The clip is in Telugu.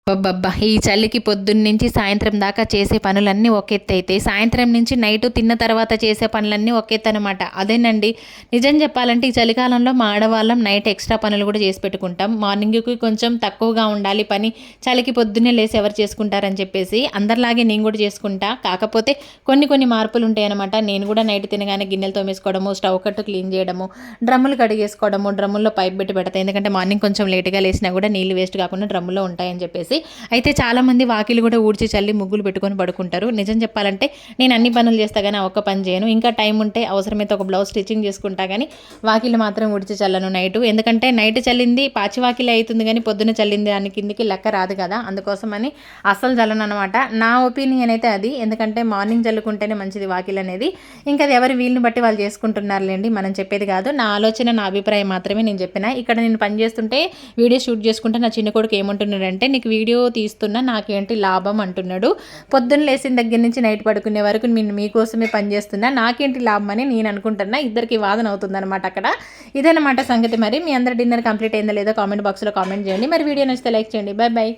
అబ్బబ్బా! ఈ చలికి పొద్దున్నుంచి సాయంత్రం దాకా చేసే పనులన్నీ ఒక ఎత్తయితే, సాయంత్రం నుంచి నైటు తిన్న తర్వాత చేసే పనులన్నీ ఒక ఎత్తనమాట. అదేనండి. నిజం చెప్పాలంటే ఈ చలికాలంలో మా ఆడవాళ్ళం నైట్ ఎక్స్‌ట్రా పనులు కూడా చేసి పెట్టుకుంటాం. మార్నింగ్‌కి కొంచెం తక్కువగా ఉండాలి పని. చలికి పొద్దున్నే లేసి ఎవరు చేసుకుంటారని చెప్పేసి అందరిలాగే నేను కూడా చేసుకుంటా. కాకపోతే కొన్ని మార్పులుంటాయనమాట. నేను కూడా నైట్ తినగానే గిన్నెలు తోమేసుకోవడము, స్టవ్ కట్టు క్లీన్ చేయడము, డ్రమ్ములు కడిగేసుకోవడము, డ్రమ్ముల్లో పైప్ పెట్టి పెడతా. ఎందుకంటే మార్నింగ్ కొంచెం లేట్‌గా లేసినా కూడా నీళ్ళు వేస్ట్ కాకుండా డ్రమ్ములో ఉంటాయని చెప్పేసి. అయితే చాలామంది వాకిలు కూడా ఊడ్చి చల్లి ముగ్గులు పెట్టుకొని పడుకుంటారు. నిజం చెప్పాలంటే నేను అన్ని పనులు చేస్తా కానీ ఒక్క పని చేయను. ఇంకా టైం ఉంటే అవసరమైతే ఒక బ్లౌజ్ స్టిచ్చింగ్ చేసుకుంటా కానీ వాకిలు మాత్రం ఊడ్చి చల్లను నైటు. ఎందుకంటే నైట్ చల్లింది పాచి వాకిలి అవుతుంది కానీ పొద్దున చల్లింది దాని కిందికి లెక్క రాదు కదా, అందుకోసమని అస్సలు చల్లను అనమాట. నా ఒపీనియన్ అయితే అది. ఎందుకంటే మార్నింగ్ చల్లుకుంటేనే మంచిది వాకిలు అనేది. ఇంకా అది ఎవరి వీలుని బట్టి వాళ్ళు చేసుకుంటున్నారులేండి, మనం చెప్పేది కాదు. నా ఆలోచన నా అభిప్రాయం మాత్రమే నేను చెప్పిన. ఇక్కడ నేను పని చేస్తుంటే వీడియో షూట్ చేసుకుంటే నా చిన్న కొడుకు ఏమంటున్నాడంటే, నీకు వీడియో తీస్తున్నా నాకేంటి లాభం అంటున్నాడు. పొద్దున్న లేసిన దగ్గర నుంచి నైట్ పడుకునే వరకు నేను మీకోసమే పనిచేస్తున్నా, నాకేంటి లాభం అని నేను అనుకుంటున్నా. ఇద్దరికి వాదన అవుతుందన్నమాట అక్కడ. ఇదన్నమాట సంగతి. మరి మీ అందరి డిన్నర్ కంప్లీట్ అయిందో లేదో కామెంట్ బాక్స్లో కామెంట్ చేయండి. మరి వీడియో నచ్చితే లైక్ చేయండి. Bye bye.